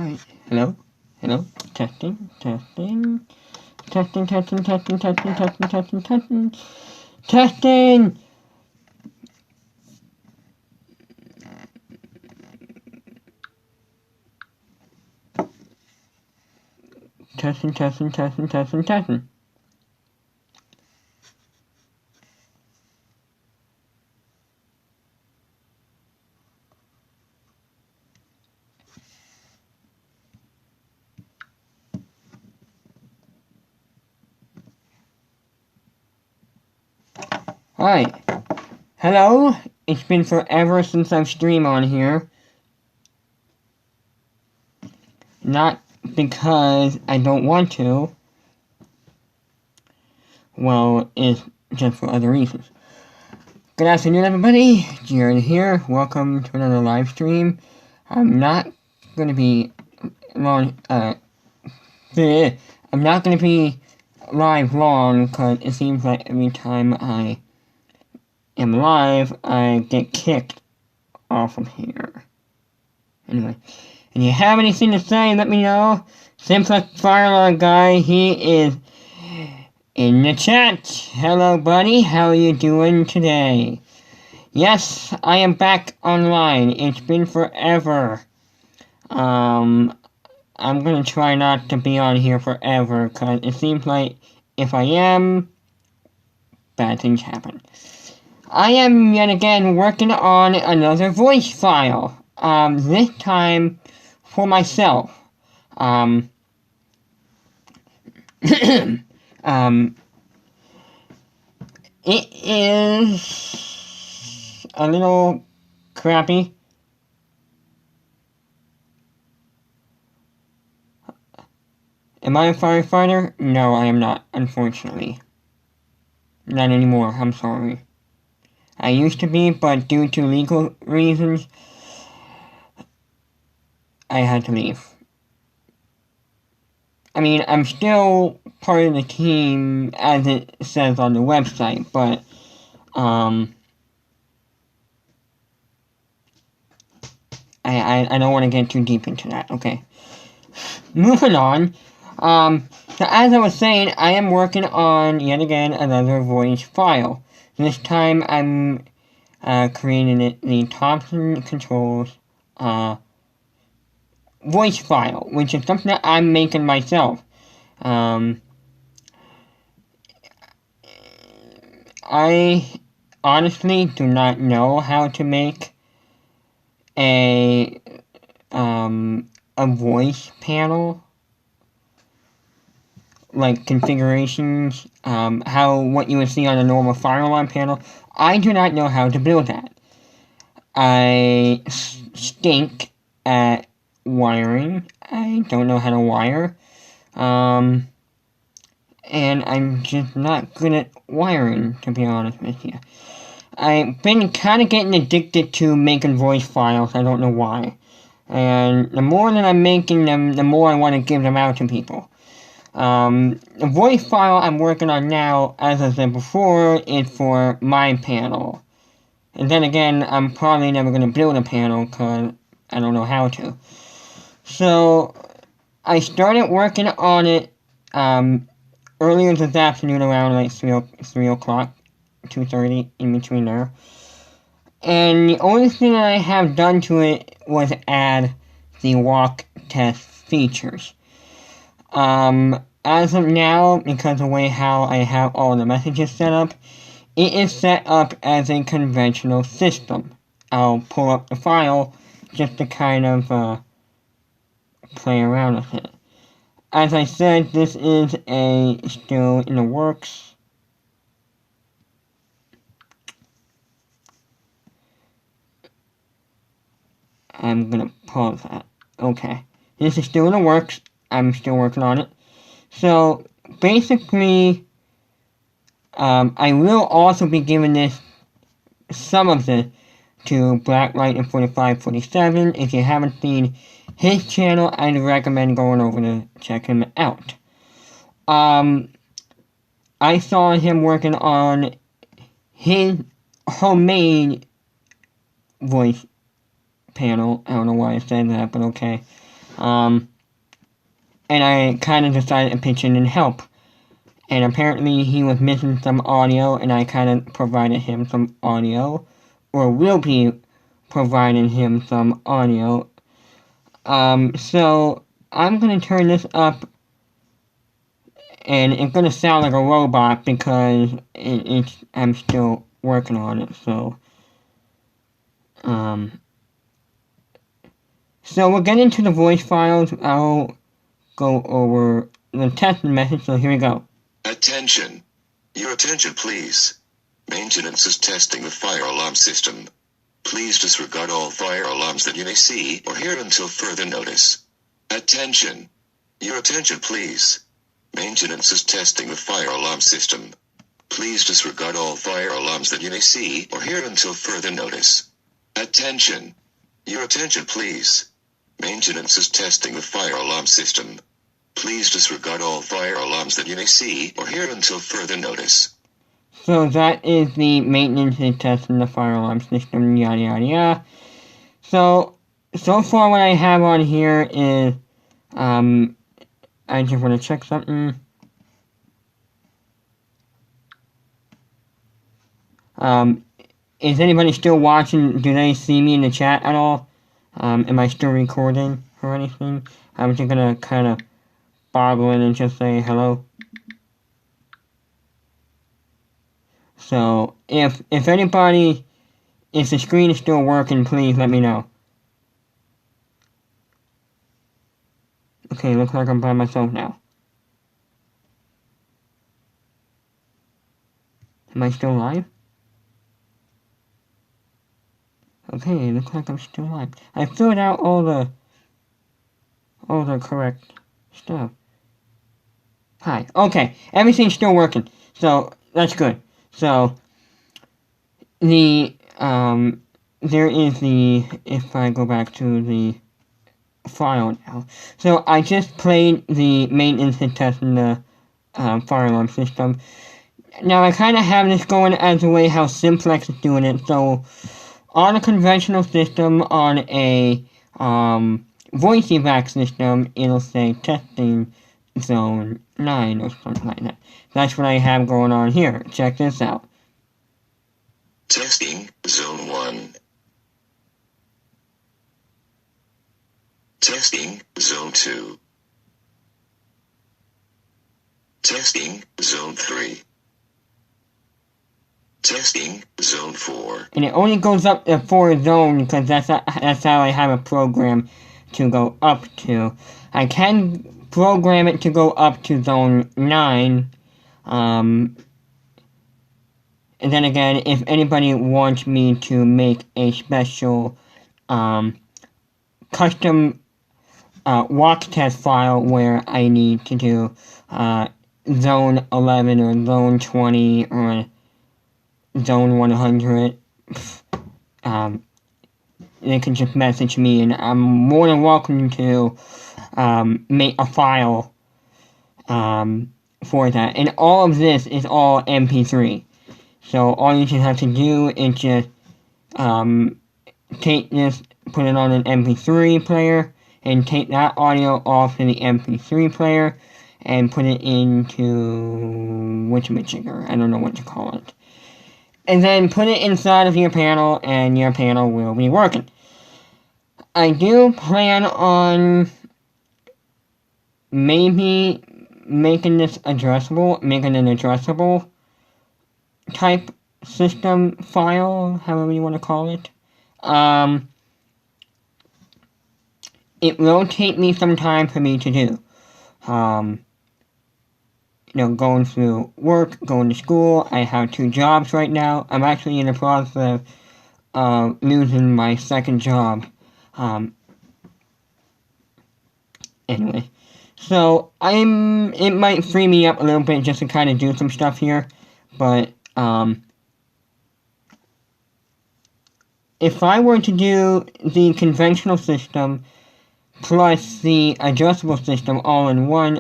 Alright, hello? Hello? Testing, testing. Testing, testing, testing, testing, testing, testing, testing. Testing! Testing, testing, testing, testing, testing. Alright. Hello? It's been forever since I've streamed on here. Not because I don't want to. Well, it's just for other reasons. Good afternoon, everybody. Jared here. Welcome to another live stream. I'm not going to be long, I'm not going to be live long, because it seems like every time I am live, I get kicked off of here. Anyway, if you have anything to say, let me know. Simplex Firearm Guy, he is in the chat. Hello, buddy. How are you doing today? Yes, I am back online. It's been forever. I'm gonna try not to be on here forever, because it seems like if I am, bad things happen. I am yet again working on another voice file. This time for myself. It is a little crappy. Am I a firefighter? No, I am not, unfortunately. Not anymore, I'm sorry. I used to be, but due to legal reasons, I had to leave. I mean, I'm still part of the team, as it says on the website, but, I don't want to get too deep into that, okay. Moving on, so as I was saying, I am working on, yet again, another voice file. This time, I'm, creating the Thompson Controls, voice file, which is something that I'm making myself. I honestly do not know how to make a voice panel, like configurations, what you would see on a normal fire alarm panel. I do not know how to build that. I stink at wiring. I don't know how to wire. And I'm just not good at wiring, to be honest with you. I've been kind of getting addicted to making voice files. I don't know why. And the more that I'm making them, the more I want to give them out to people. The voice file I'm working on now, as I said before, is for my panel. And then again, I'm probably never going to build a panel, because I don't know how to. So, I started working on it, earlier this afternoon around like 3 o'clock, 2:30, in between there. And the only thing that I have done to it was add the walk test features. As of now, because of the way how I have all the messages set up, it is set up as a conventional system. I'll pull up the file just to kind of, play around with it. As I said, this is still in the works. I'm gonna pause that. Okay. This is still in the works. I'm still working on it. So, basically, I will also be giving some of this to Blacklight and 4547. If you haven't seen his channel, I'd recommend going over to check him out. I saw him working on his homemade voice panel. I don't know why I said that, but okay. And I kind of decided to pitch in and help. And apparently he was missing some audio, and I kind of provided him some audio, or will be providing him some audio. So I'm gonna turn this up, and it's gonna sound like a robot because I'm still working on it. So we'll get into the voice files. I'll go over the test message. So here we go. Attention. Your attention, please. Maintenance is testing the fire alarm system. Please disregard all fire alarms that you may see or hear until further notice. Attention. Your attention, please. Maintenance is testing the fire alarm system. Please disregard all fire alarms that you may see or hear until further notice. Attention. Your attention, please. Maintenance is testing the fire alarm system. Please disregard all fire alarms that you may see or hear until further notice. So that is the maintenance is testing the fire alarm system, yada yada yada. So far what I have on here is, I just want to check something. Is anybody still watching? Do they see me in the chat at all? Am I still recording or anything? I'm just gonna kind of boggle in and just say hello. So if anybody, if the screen is still working, please let me know. Okay, looks like I'm by myself now. Am I still live? Okay, looks like I'm still live. I filled out all the correct stuff. Hi. Okay, everything's still working. So that's good. So the there is the, if I go back to the file now. So I just played the maintenance and testing the fire alarm system. Now I kind of have this going as a way how Simplex is doing it. So on a conventional system, on a voice evac system, it'll say testing zone 9 or something like that. That's what I have going on here. Check this out. Testing zone 1. Testing zone 2. Testing zone 3. Testing zone 4. And it only goes up to 4 zones because that's how I have a program to go up to. I can program it to go up to zone 9. And then again, if anybody wants me to make a special custom walk test file where I need to do zone 11 or zone 20 or zone 100, they can just message me, and I'm more than welcome to make a file for that. And all of this is all MP3. So all you just have to do is just take this, put it on an MP3 player, and take that audio off of the MP3 player, and put it into whatchamajigger, I don't know what to call it. And then put it inside of your panel, and your panel will be working. I do plan on maybe making this addressable, making an addressable type system file, however you want to call it. It will take me some time for me to do. Going through work, going to school. I have 2 jobs right now. I'm actually in the process of losing my second job. Anyway. So, it might free me up a little bit just to kind of do some stuff here. But, if I were to do the conventional system plus the adjustable system all in one,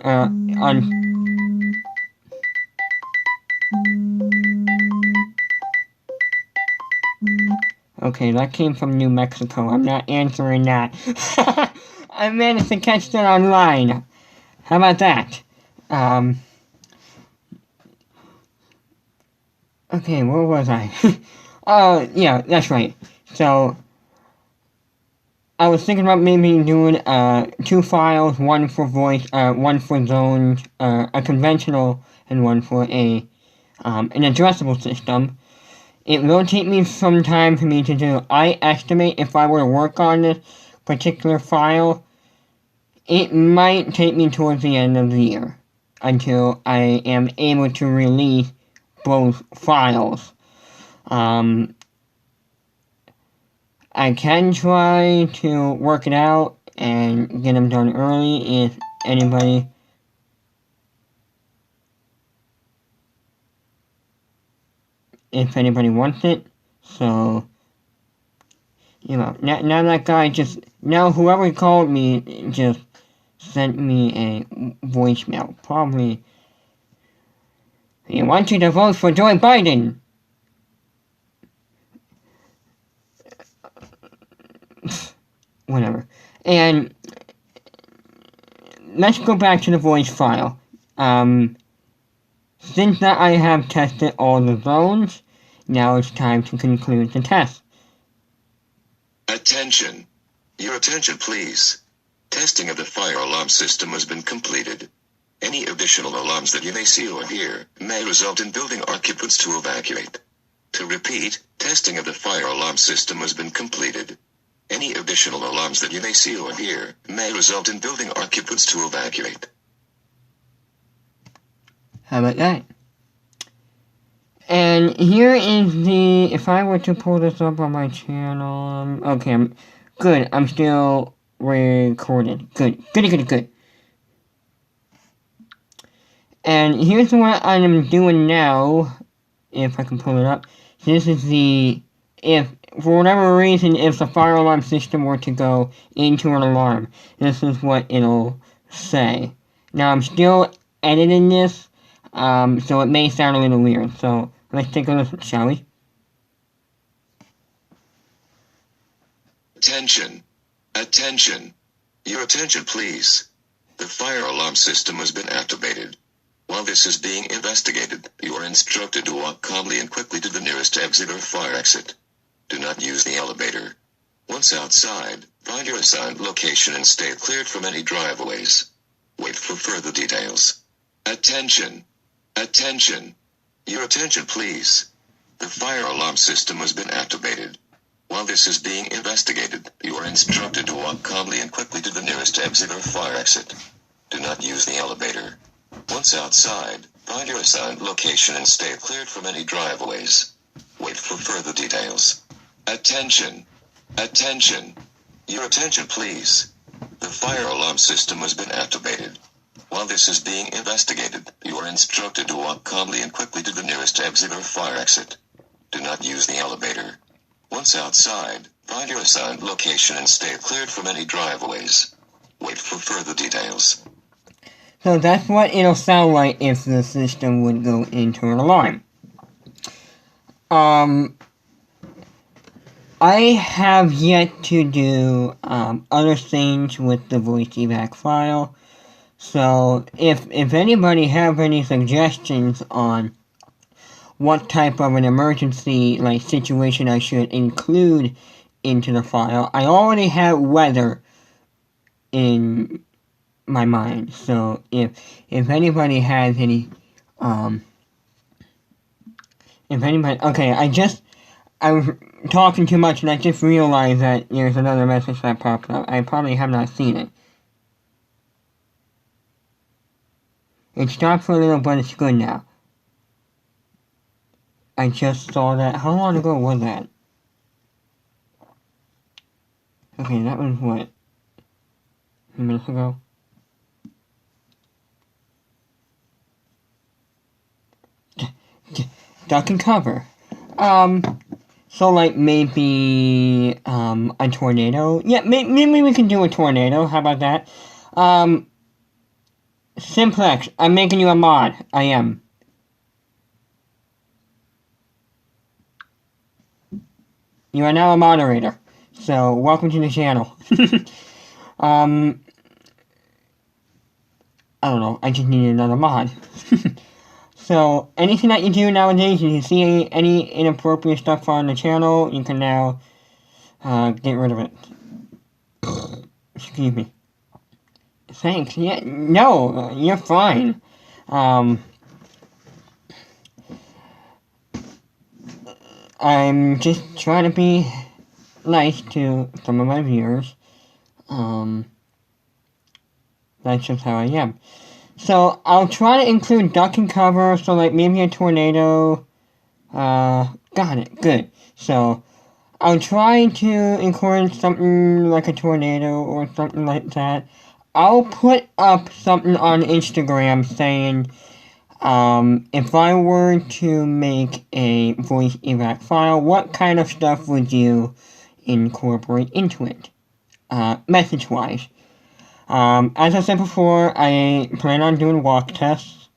Okay, that came from New Mexico. I'm not answering that. I managed to catch that online. How about that? Okay, where was I? Oh, yeah, that's right. So, I was thinking about maybe doing two files, one for voice, one for zones, a conventional, and one for an addressable system. It will take me some time for me to do. I estimate if I were to work on this particular file, it might take me towards the end of the year until I am able to release both files. I can try to work it out and get them done early if anybody wants it. So, now that guy now whoever called me just sent me a voicemail. Probably, he wants you to vote for Joe Biden. Whatever. And let's go back to the voice file. Since that I have tested all the zones, now it's time to conclude the test. Attention. Your attention, please. Testing of the fire alarm system has been completed. Any additional alarms that you may see or hear may result in building occupants to evacuate. To repeat, testing of the fire alarm system has been completed. Any additional alarms that you may see or hear may result in building occupants to evacuate. How about that? And here is if I were to pull this up on my channel, okay, good, I'm still recorded. Good. And here's what I'm doing now, if I can pull it up. This is if, for whatever reason, if the fire alarm system were to go into an alarm, this is what it'll say. Now, I'm still editing this, so it may sound a little weird. So, let's take a listen, shall we? Attention. Your attention, please. The fire alarm system has been activated. While this is being investigated, you are instructed to walk calmly and quickly to the nearest exit or fire exit. Do not use the elevator. Once outside, find your assigned location and stay cleared from any driveways. Wait for further details. Attention. Your attention, please. The fire alarm system has been activated. While this is being investigated, you are instructed to walk calmly and quickly to the nearest exit or fire exit. Do not use the elevator. Once outside, find your assigned location and stay cleared from any driveways. Wait for further details. Attention. Your attention, please. The fire alarm system has been activated. While this is being investigated, you are instructed to walk calmly and quickly to the nearest exit or fire exit. Do not use the elevator. Once outside, find your assigned location and stay cleared from any driveways. Wait for further details. So that's what it'll sound like if the system would go into an alarm. I have yet to do other things with the voice evac file. So if anybody have any suggestions on what type of an emergency situation I should include into the file, I already have weather in my mind. So if anybody has any okay, I was talking too much and I just realized that there's another message that popped up. I probably have not seen it. It stopped for a little, but it's good now. I just saw that. How long ago was that? Okay, that was what? A few minutes ago? Duck and cover. So maybe, a tornado? Yeah, maybe we can do a tornado. How about that? Simplex, I'm making you a mod. I am. You are now a moderator. So, welcome to the channel. I don't know, I just need another mod. So, anything that you do nowadays, if you see any inappropriate stuff on the channel, you can now get rid of it. Excuse me. Thanks. Yeah, no, you're fine. I'm just trying to be nice to some of my viewers. That's just how I am. So, I'll try to include duck and cover, so like maybe a tornado. Got it, good. So, I'll try to include something like a tornado or something like that. I'll put up something on Instagram saying, if I were to make a voice evac file, what kind of stuff would you incorporate into it? Message-wise. As I said before, I plan on doing walk tests.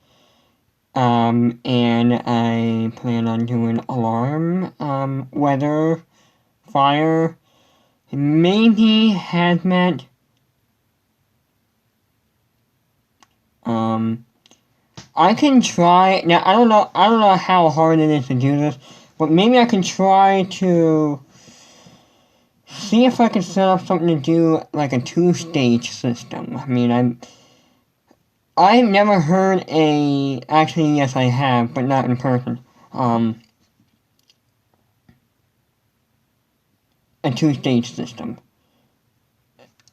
And I plan on doing alarm, weather, fire, maybe hazmat. I can try, now I don't know how hard it is to do this, but maybe I can try to see if I can set up something to do like a 2-stage system. I mean, I've never heard actually yes I have, but not in person, a 2-stage system.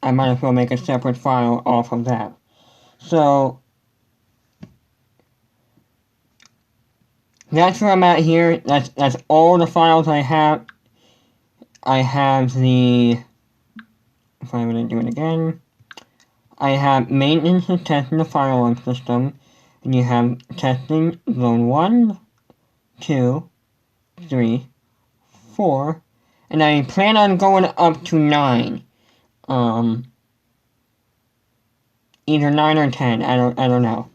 I might as well make a separate file off of that. So, that's where I'm at here. That's all the files I have. I have the, if I'm going to do it again, I have maintenance and testing the fire alarm system, and you have testing zone 1, 2, 3, 4, and I plan on going up to 9. Either 9 or 10, I don't know.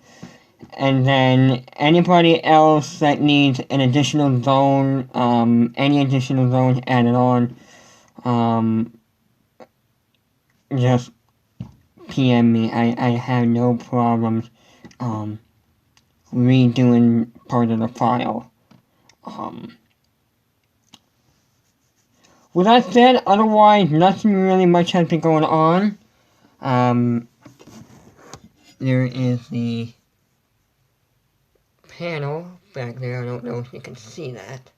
And then anybody else that needs an additional zone, any additional zone added on, just PM me. I have no problems redoing part of the file. With that said, otherwise nothing really much has been going on. There is the panel back there. I don't know if you can see that.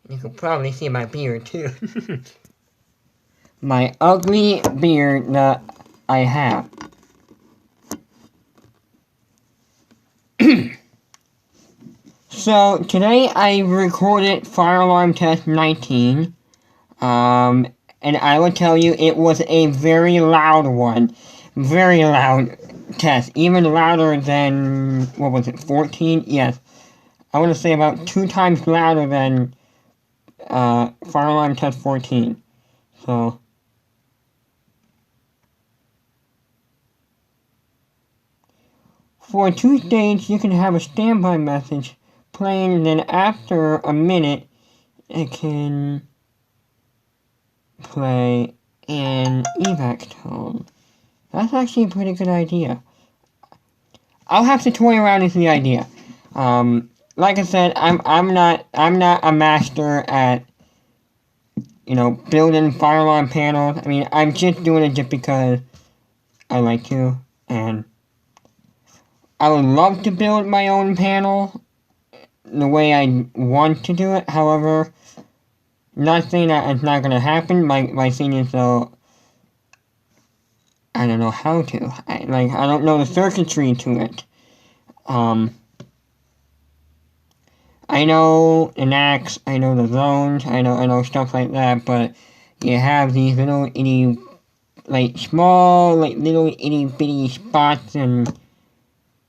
You can probably see my beard too. My ugly beard that I have. So today I recorded Fire Alarm Test 19. And I will tell you it was a very loud one. Very loud test. Even louder than, what was it, 14? Yes. I want to say about 2 times louder than Fire Alarm Test 14. So, for 2 stage, you can have a standby message playing, and then after a minute, it can play an evac tone. That's actually a pretty good idea. I'll have to toy around with the idea. Like I said, I'm not a master at, building fire alarm panels. I mean, I'm just doing it just because I like to, and I would love to build my own panel the way I want to do it. However, not saying that it's not going to happen. My thing is, though, I don't know how to. I don't know the circuitry to it. I know the NACs, I know the zones, I know stuff like that, but you have these little itty, small, little itty bitty spots and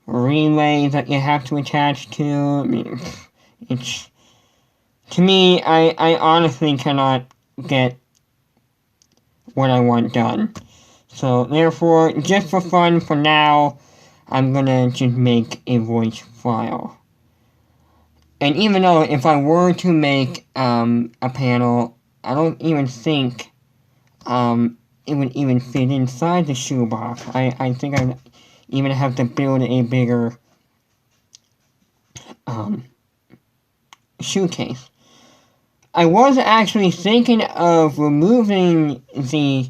relays that you have to attach to. I mean, to me, I honestly cannot get what I want done. So, therefore, just for fun, for now, I'm gonna just make a voice file. And even though if I were to make a panel, I don't even think it would even fit inside the shoebox. I think I'd even have to build a bigger shoe case. I was actually thinking of removing the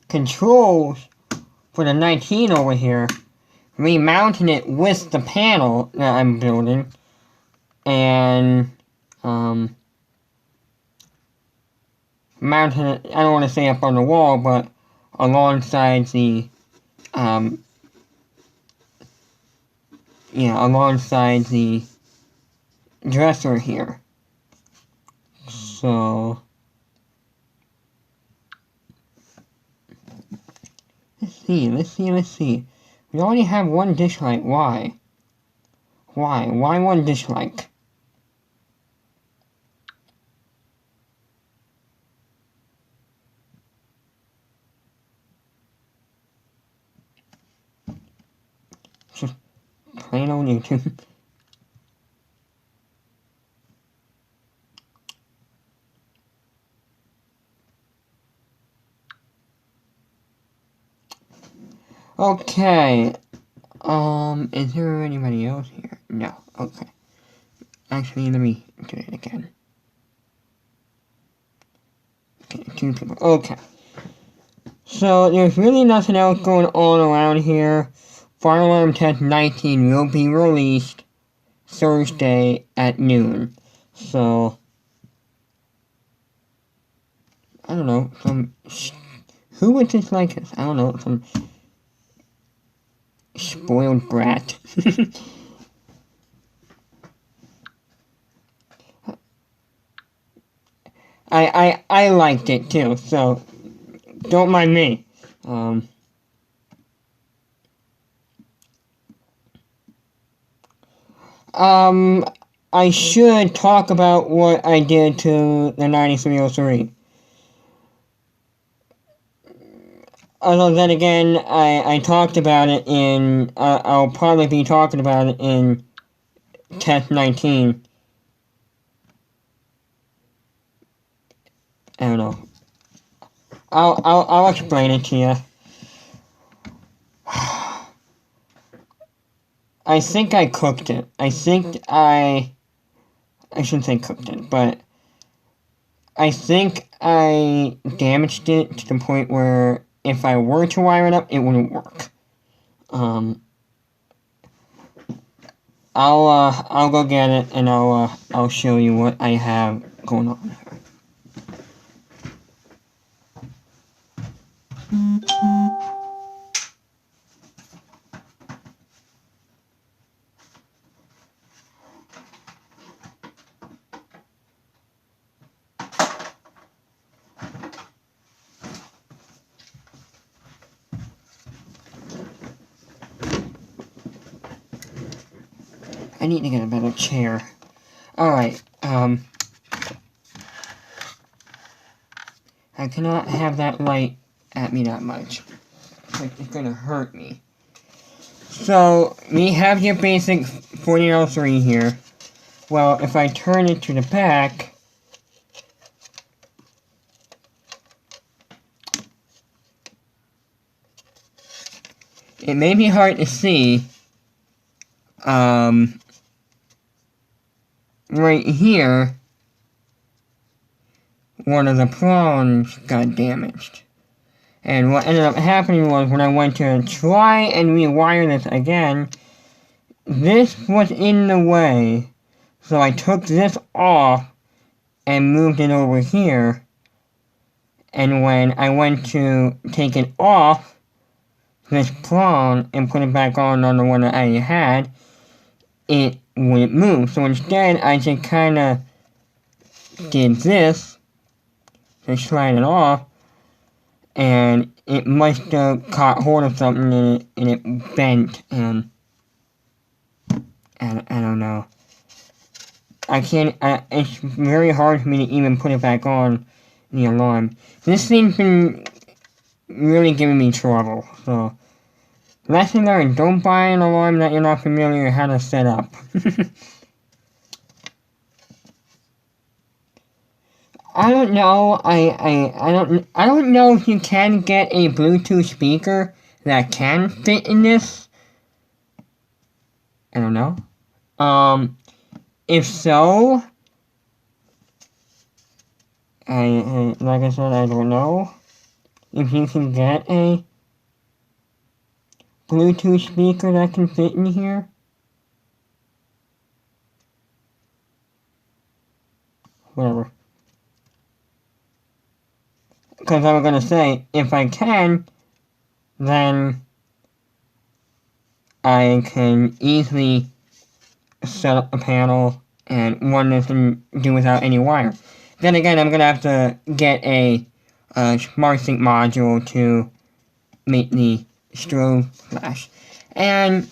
controls for the 19 over here, remounting it with the panel that I'm building, and mounting it, I don't want to say up on the wall, but alongside the, alongside the dresser here. So, let's see. We already have one dish light. Why? Why one dish light? Just plain old YouTube. Okay. Is there anybody else here? No. Okay. Actually, let me do it again. Okay, 2 people. Okay. So, there's really nothing else going on around here. Fire Alarm Test 19 will be released Thursday at noon. So, I don't know, who would dislike this? I don't know, some spoiled brat. I liked it too, so don't mind me. I should talk about what I did to the 9303. Although then again, I talked about it in, I'll probably be talking about it in Test 19. I don't know. I'll explain it to you. I think I cooked it. I shouldn't say cooked it, but I think I damaged it to the point where if I were to wire it up, it wouldn't work. I'll go get it and I'll show you what I have going on here. I need to get a better chair. Alright, I cannot have that light at me that much. It's gonna hurt me. So, we have your basic 4003 here. Well, if I turn it to the back, it may be hard to see, right here, one of the prongs got damaged. And what ended up happening was when I went to try and rewire this again, this was in the way. So I took this off and moved it over here. And when I went to take it off, this prong, and put it back on the one that I had, it wouldn't move. So instead, I just kind of did this to slide it off, and it must have caught hold of something and it bent, and I don't know. It's very hard for me to even put it back on, the alarm. This thing's been really giving me trouble, so lesson learned, don't buy an alarm that you're not familiar with how to set up. I don't know. I don't know if you can get a Bluetooth speaker that can fit in this. I don't know. If so, like I said, I don't know if you can get a Bluetooth speaker that can fit in here. Whatever. Because I was gonna say, if I can, then I can easily set up a panel and run this and do without any wire. Then again, I'm gonna have to get a SmartSync module to make the strobe flash. And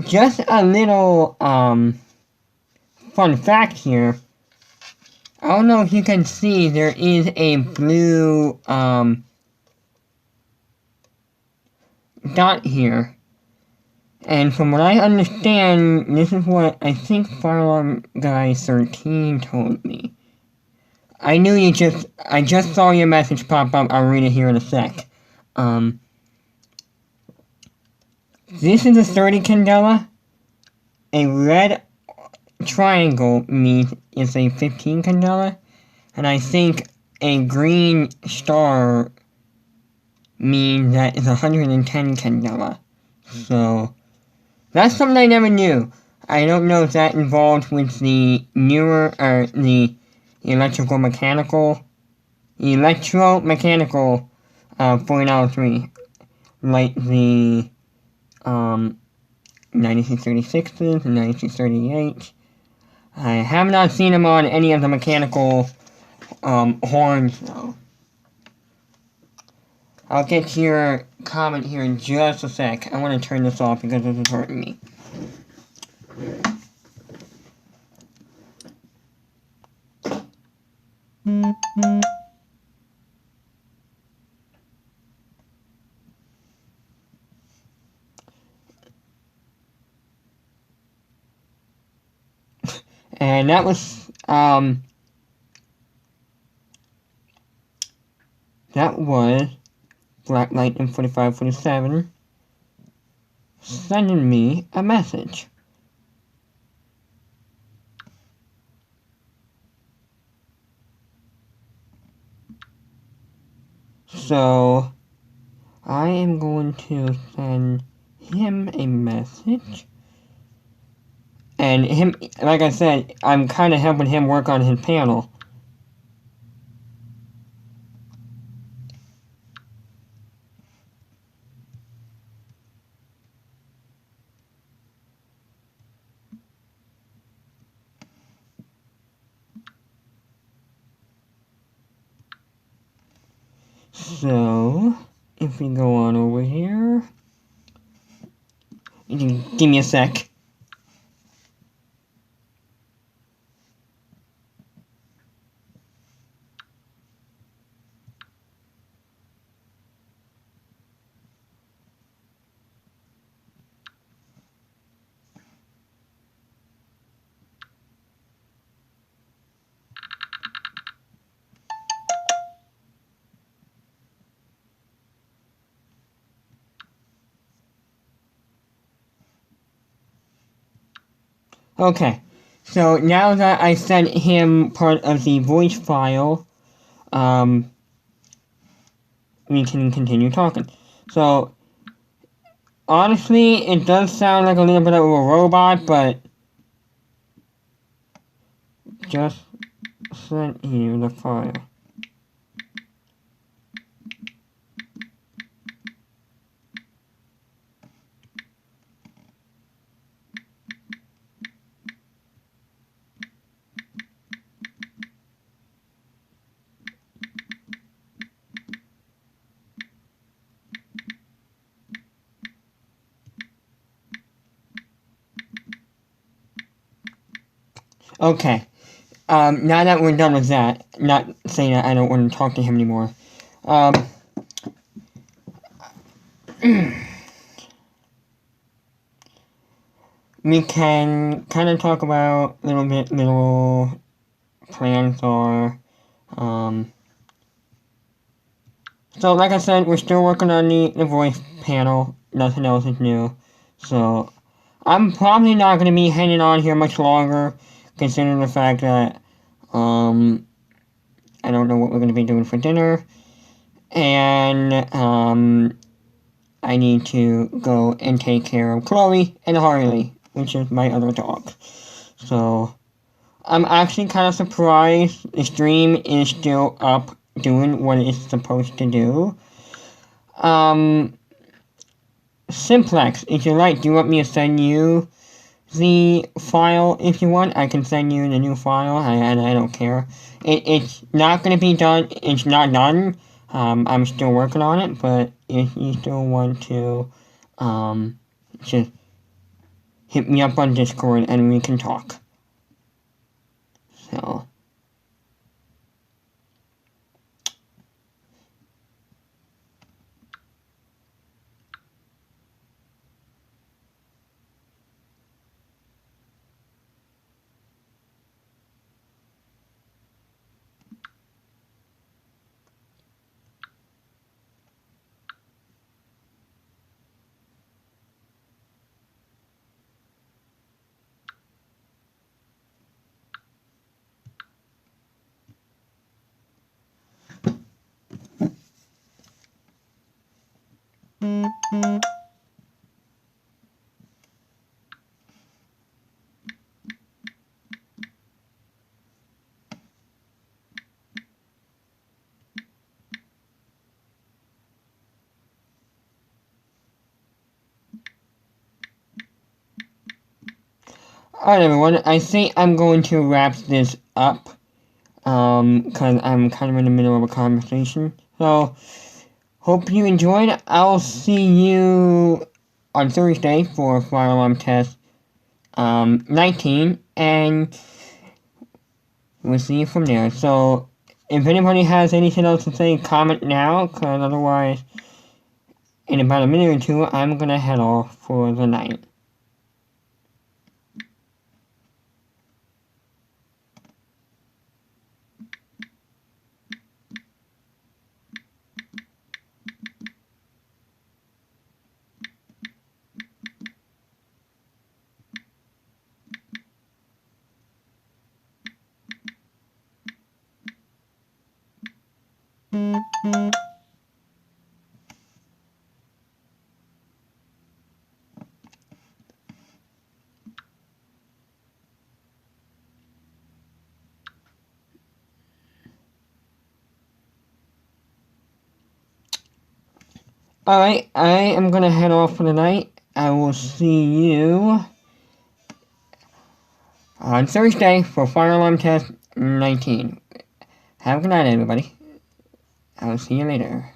just a little fun fact here. I don't know if you can see, there is a blue dot here. And from what I understand, this is what I think Fire Alarm Guy 13 told me. I just saw your message pop up. I'll read it here in a sec. This is a 30 candela. A red triangle means it's a 15 candela. And I think a green star means that it's 110 candela. So that's something I never knew. I don't know if that involved with the the electromechanical 4903, like the 9636s and 9638s. I have not seen them on any of the mechanical horns though. I'll get to your comment here in just a sec. I want to turn this off because this is hurting me. And that was Black Lightning 4547 sending me a message. So I am going to send him a message. And him, like I said, I'm kind of helping him work on his panel. So, if we go on over here, you can give me a sec. Okay, so now that I sent him part of the voice file, we can continue talking. So, honestly, it does sound like a little bit of a robot, but just sent you the file. Okay. Now that we're done with that, not saying that I don't want to talk to him anymore. We can kind of talk about little plans or So like I said, we're still working on the voice panel. Nothing else is new. So I'm probably not going to be hanging on here much longer, considering the fact that I don't know what we're going to be doing for dinner, and I need to go and take care of Chloe and Harley, which is my other dog. So I'm actually kind of surprised the stream is still up doing what it's supposed to do. Simplex, if you like, do you want me to send you the file if you want? I can send you the new file. I don't care. It's not going to be done. It's not done. I'm still working on it, but if you still want to, just hit me up on Discord and we can talk. So. Alright everyone, I think I'm going to wrap this up, because I'm kind of in the middle of a conversation. So, hope you enjoyed. I'll see you on Thursday for Fire Alarm Test 19, and we'll see you from there. So, if anybody has anything else to say, comment now, because otherwise, in about a minute or two, I'm gonna head off for the night. Alright, I am gonna head off for the night. I will see you on Thursday for Fire Alarm Test 19. Have a good night, everybody. I will see you later.